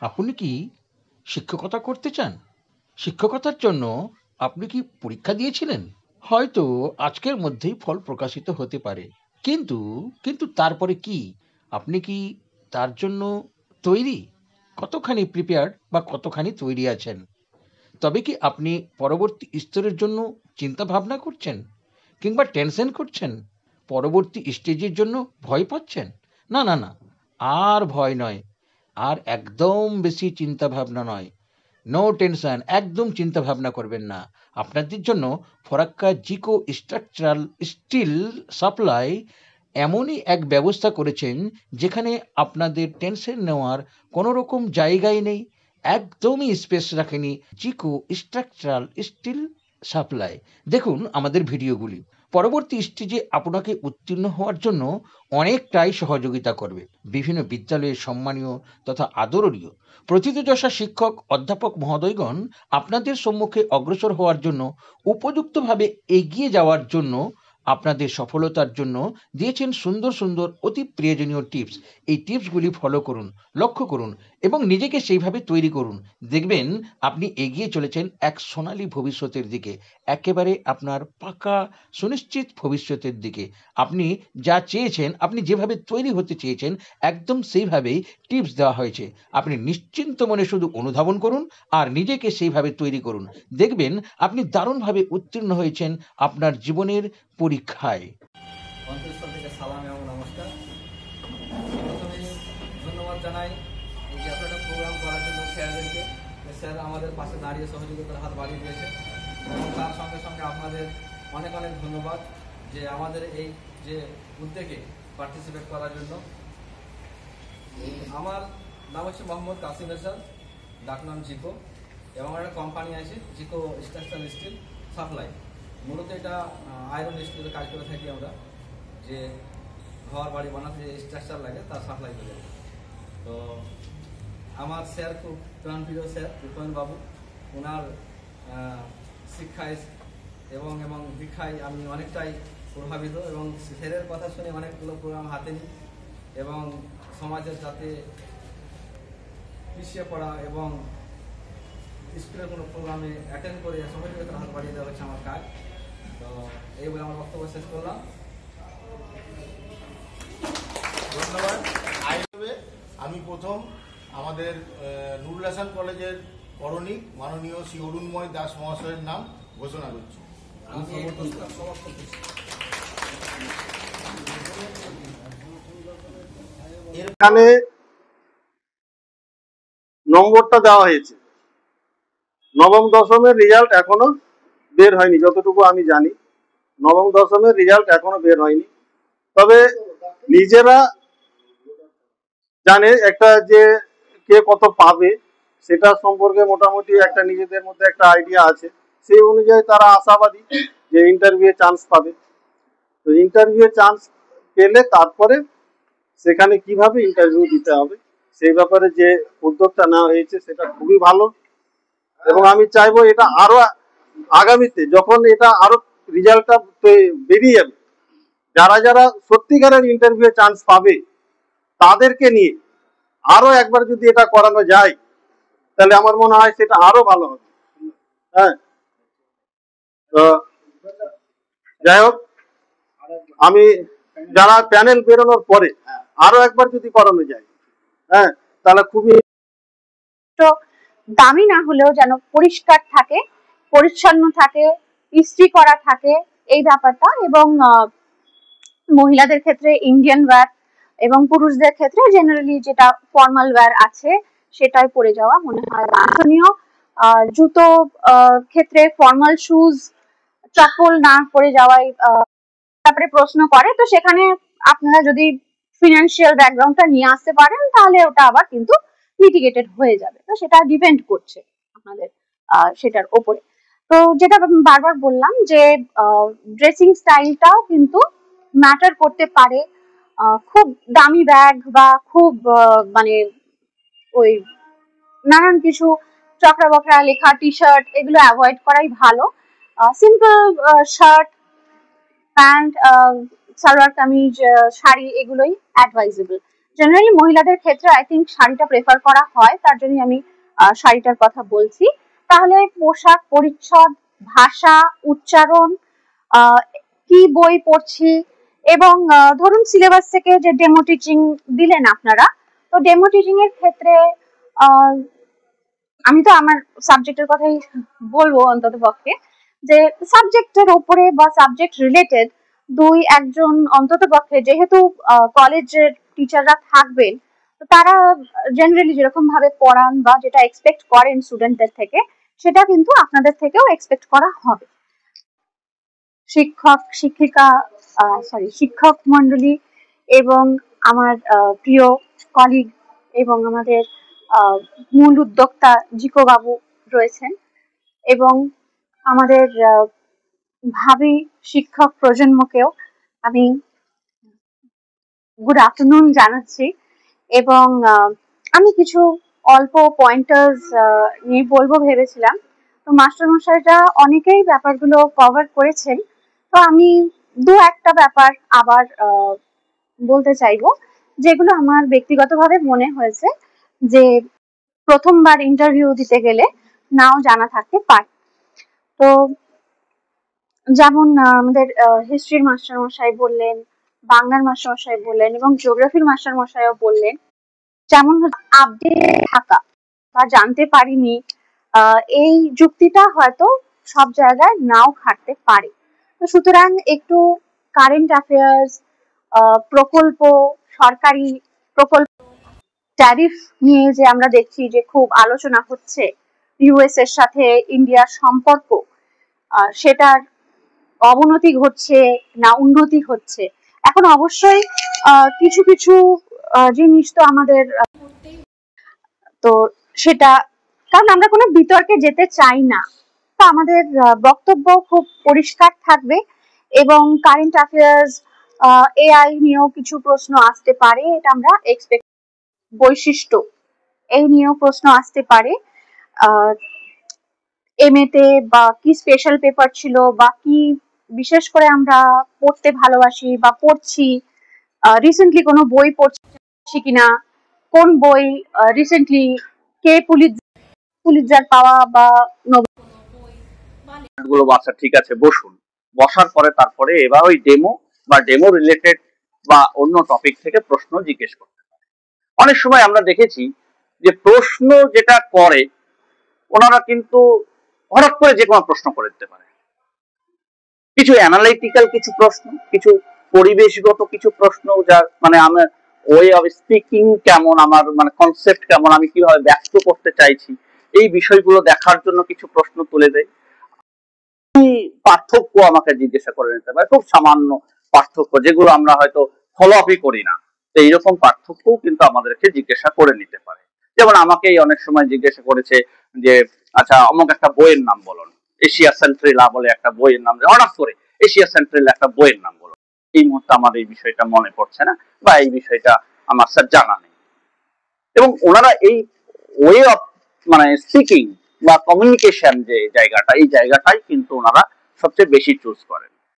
আপনি কি শিক্ষকতা করতে চান? শিক্ষকতার জন্য আপনি কি পরীক্ষা দিয়েছিলেন? হয়তো আজকের মধ্যেই ফল প্রকাশিত হতে পারে। কিন্তু কিন্তু তারপরে কি? আপনি কি তার জন্য তৈরি? কতখানি প্রিপেয়ার্ড বা কতখানি তৈরি আছেন? তবে কি আপনি পরবর্তী স্তরের জন্য চিন্তা ভাবনা করছেন? কিংবা টেনশন করছেন? পরবর্তী স্টেজের জন্য ভয় পাচ্ছেন? না, না, না। আর ভয় নয়। আর একদম বেশি চিন্তা ভাবনা নয়। নো টেনশন, একদম চিন্তা ভাবনা করবেন না। আপনাদের জন্য ফরাক্কা জিকো স্ট্রাকচারাল স্টিল সাপ্লাই এমনই এক ব্যবস্থা করেছেন যেখানে আপনাদের টেনশন নেওয়ার কোনো রকম জায়গাই নেই। একদমই স্পেস রাখেনি জিকো স্ট্রাকচারাল স্টিল সাপ্লাই। দেখুন আমাদের ভিডিওগুলি। পরবর্তী স্টেজে আপনাকে উত্তীর্ণ হওয়ার জন্য অনেকটাই সহযোগিতা করবে। বিভিন্ন বিদ্যালয়ের সম্মানীয় তথা আদরণীয় প্রথিতযশা শিক্ষক অধ্যাপক মহোদয়গণ আপনাদের সম্মুখে অগ্রসর হওয়ার জন্য উপযুক্তভাবে এগিয়ে যাওয়ার জন্য আপনাদের সফলতার জন্য দিয়েছেন সুন্দর সুন্দর অতি প্রয়োজনীয় টিপস। এই টিপসগুলি ফলো করুন, লক্ষ্য করুন এবং নিজেকে সেইভাবে তৈরি করুন। দেখবেন আপনি এগিয়ে চলেছেন এক সোনালী ভবিষ্যতের দিকে, একেবারে আপনার পাকা সুনিশ্চিত ভবিষ্যতের দিকে। আপনি যা চেয়েছেন, আপনি যেভাবে তৈরি হতে চেয়েছেন, একদম সেইভাবেই টিপস দেওয়া হয়েছে। আপনি নিশ্চিন্ত মনে শুধু অনুধাবন করুন আর নিজেকে সেইভাবে তৈরি করুন। দেখবেন আপনি দারুণভাবে উত্তীর্ণ হয়েছেন আপনার জীবনের পরীক্ষায়। অন্তঃস্থল থেকে সালাম এবং নমস্কার। প্রথমে ধন্যবাদ জানাই এই যে আপনারা প্রোগ্রাম করার জন্য স্যারদেরকে। স্যার আমাদের পাশে দাঁড়িয়ে সহযোগিতার হাত বাড়িয়ে দিয়েছে এবং তার সঙ্গে সঙ্গে আপনাদের অনেক অনেক ধন্যবাদ যে আমাদের এই যে উদ্যোগে পার্টিসিপেট করার জন্য। আমার নাম হচ্ছে মোহাম্মদ কাসিম এরশাদ, ডাকনাম জিকো, এবং একটা কোম্পানি আছে জিকো স্ট্রাকচারাল স্টিল সাপ্লাই। মূলত এটা আয়রন স্টিলের কাজ করে থাকি আমরা, যে ঘর বাড়ি বানাতে যে স্ট্রাকচার লাগে তার সাপ্লাই করে। তো আমার স্যার খুব প্রাণপ্রিয় স্যার রূপেন বাবু, ওনার শিক্ষায় এবং এবং দীক্ষায় আমি অনেকটাই প্রভাবিত এবং স্যারের কথা শুনে অনেকগুলো প্রোগ্রাম হাতে নিই এবং সমাজের যাতে পিছিয়ে পড়া এবং স্কুলের কোনো প্রোগ্রামে অ্যাটেন্ড করে সহযোগিতার হাত বাড়িয়ে দেওয়া হচ্ছে আমার কাজ। তো এই বলে আমার বক্তব্য শেষ করলাম। ধন্যবাদ। আমি প্রথম আমাদের নুরুল হাসান কলেজের করণিক মাননীয় শ্রী অরুণময় দাস মহাশয়ের নাম ঘোষণা করছি। এখানে নম্বরটা দেওয়া হয়েছে। নবম দশমের রেজাল্ট এখনো বের হয়নি, যতটুকু আমি জানি নবম দশমের রেজাল্ট এখনো বের হয়নি। তবে নিজেরা জানে একটা যে কে কত পাবে সেটা সম্পর্কে মোটামুটি একটা নিজেদের মধ্যে একটা আইডিয়া আছে। সেই অনুযায়ী তারা আশাবাদী যে ইন্টারভিউ চান্স পাবে। তো ইন্টারভিউ চান্স পেলে তারপরে সেখানে কিভাবে ইন্টারভিউ দিতে হবে সেই ব্যাপারে যে উদ্যোগটা নেওয়া হয়েছে সেটা খুবই ভালো। এবং আমি চাইবো এটা আরো আগামীতে যখন এটা আরো রেজাল্টটা বেরিয়ে যাবে, যারা যারা সত্যিকারের ইন্টারভিউ চান্স পাবে তাদেরকে নিয়ে আরো একবার যদি এটা করানো যায় তাহলে আমার মনে হয় সেটা আরো ভালো হবে। হ্যাঁ, তো যাই হোক, আমি যারা প্যানেল বেরোনোর পরে আরো একবার যদি করানো যায়, হ্যাঁ, তাহলে খুবই দামি না হলেও যেন পরিষ্কার থাকে, পরিচ্ছন্ন থাকে, ইস্ত্রি করা থাকে এই ব্যাপারটা। এবং মহিলাদের ক্ষেত্রে ইন্ডিয়ান ওয়্যার এবং পুরুষদের ক্ষেত্রে জেনারেলি যেটা ফর্মাল ওয়্যার আছে সেটাই পরে যাওয়া মনে হয় বাঞ্ছনীয়। জুতো ক্ষেত্রে ফর্মাল শুজ, চপ্পল না পরে যাওয়াই তারপরে প্রশ্ন করে। তো সেখানে আপনারা যদি ফিনান্সিয়াল ব্যাকগ্রাউন্ডটা নিয়ে আসতে পারেন তাহলে ওটা আবার কিন্তু মিটিগেটেড হয়ে যাবে। তো সেটা ডিপেন্ড করছে আপনাদের সেটার ওপরে। তো যেটা বারবার বললাম যে ড্রেসিং স্টাইলটাও কিন্তু ম্যাটার করতে পারে। খুব দামি ব্যাগ বা খুব মানে ওই নানান কিছু চকরা বকরা লেখা টি শার্ট এগুলো অ্যাভয়েড করাই ভালো। Simple shirt, pant, salwar kameez, sari এগুলোই অ্যাডভাইজেবল। জেনারেলি মহিলাদের ক্ষেত্রে আই থিঙ্ক শাড়িটা প্রেফার করা হয়, তার জন্য আমি শাড়িটার কথা বলছি। তাহলে পোশাক পরিচ্ছদ, ভাষা, উচ্চারণ, কি বই পড়ছি, এবং ধরুন সিলেবাস থেকে যে ডেমো টিচিং দিলেন আপনারা, তো ডেমো টিচিং এর ক্ষেত্রে আমি তো আমার সাবজেক্টের কথাই বলবো অন্তত পক্ষে, যে সাবজেক্টের উপরে বা সাবজেক্ট রিলেটেড দুই একজন অন্তত পক্ষে, যেহেতু কলেজের টিচাররা থাকবেন, তো তারা জেনারেলি যেরকম ভাবে পড়ান বা যেটা এক্সপেক্ট করেন স্টুডেন্টদের থেকে, সেটা কিন্তু আপনাদের থেকেও এক্সপেক্ট করা হবে। শিক্ষক মন্ডলী এবং আমার প্রিয় কলিগ এবং আমাদের মূল উদ্যোক্তা জিকো বাবু রয়েছেন, এবং আমাদের ভাবী শিক্ষক প্রজন্মকেও আমি গুড আফটারনুন জানাচ্ছি। এবং আমি কিছু অল্প পয়েন্টার্স নিয়ে বলবো ভেবেছিলাম, তো মাস্টারমশাইরা অনেকেই ব্যাপারগুলো কভার করেছেন, তো আমি দু একটা ব্যাপার আবার বলতে চাইবো, যেগুলো আমার ব্যক্তিগতভাবে মনে হয়েছে যে প্রথমবার ইন্টারভিউ দিতে গেলে নাও জানা থাকতে পারে। তো যেমন আমাদের হিস্ট্রির মাস্টারমশাই বললেন, বাংলার মাস্টারমশাই বললেন, এবং জিওগ্রাফির মাস্টারমশাইও বললেন, যেমন আপডেট থাকা বা জানতে পারিনি, এই যুক্তিটা হয়তো সব জায়গায় নাও খাটতে পারে। তো সুতরাং একটু কারেন্ট অ্যাফেয়ার্স, প্রকল্প, সরকারি প্রকল্প, ট্যারিফ নিয়ে যে আমরা দেখছি যে খুব আলোচনা হচ্ছে, ইউএস এর সাথে ইন্ডিয়ার সম্পর্ক, সেটার অবনতি ঘটছে না উন্নতি হচ্ছে, এখন অবশ্যই কিছু কিছু জিনিস তো আমাদের, তো সেটা কারণ আমরা কোনো বিতর্কে যেতে চাই না, তো আমাদের বক্তব্য খুব পরিষ্কার থাকবে। এবং কারেন্ট অ্যাফেয়ার্স, এআই নিয়েও কিছু প্রশ্ন আসতে পারে, এটা আমরা এক্সপেক্ট, বৈশিষ্ট্য এই নিয়েও প্রশ্ন আসতে পারে। এমএ তে বা কি স্পেশাল পেপার ছিল, বা কি বিশেষ করে আমরা পড়তে ভালোবাসি বা পড়ছি, রিসেন্টলি কোনো বই পড়ছি কিনা, কোন বই রিসেন্টলি কে পুলিৎজার পাওয়া বা গুলো আচ্ছা ঠিক আছে বসুন, বসার পরে তারপরে এবার ওই ডেমো বা ডেমো রিলেটেড বা অন্য টপিক থেকে প্রশ্ন জিজ্ঞেস করতে পারে। অনেক সময় আমরা দেখেছি যে প্রশ্ন যেটা করে ওনারা কিন্তু হঠাৎ করে যে কোনো প্রশ্ন করে দিতে পারে, কিছু অ্যানালাইটিক্যাল কিছু প্রশ্ন, কিছু পরিবেশগত কিছু প্রশ্ন, যার মানে আমার ওয়ে অফ স্পিকিং কেমন, আমার মানে কনসেপ্ট কেমন, আমি কিভাবে ব্যক্ত করতে চাইছি, এই বিষয়গুলো দেখার জন্য কিছু প্রশ্ন তুলে দেয়। পার্থক্য আমাকে জিজ্ঞাসা করে নিতে পারে, খুব সামান্য পার্থক্য যেগুলো আমরা হয়তো ফলো আপই করি না, তো এইরকম পার্থক্য কিন্তু আমাদেরকে জিজ্ঞাসা করে নিতে পারে। যেমন আমাকেই অনেক সময় জিজ্ঞাসা করেছে যে আচ্ছা অমুক একটা বইয়ের নাম বলুন, এশিয়া সেন্ট্রেলা বলে একটা বইয়ের নাম, হঠাৎ করে এশিয়া সেন্ট্রেলা একটা বইয়ের নাম বলুন, এই মুহূর্তে আমার এই বিষয়টা মনে পড়ছে না বা এই বিষয়টা আমার স্যার জানা নেই। এবং ওনারা এই ওয়ে অফ মানে স্পিকিং বা কমিউনিকেশন যে জায়গাটা, এই জায়গাটাই কিন্তু ওনারা সবচেয়ে বেশি চুজ করেন।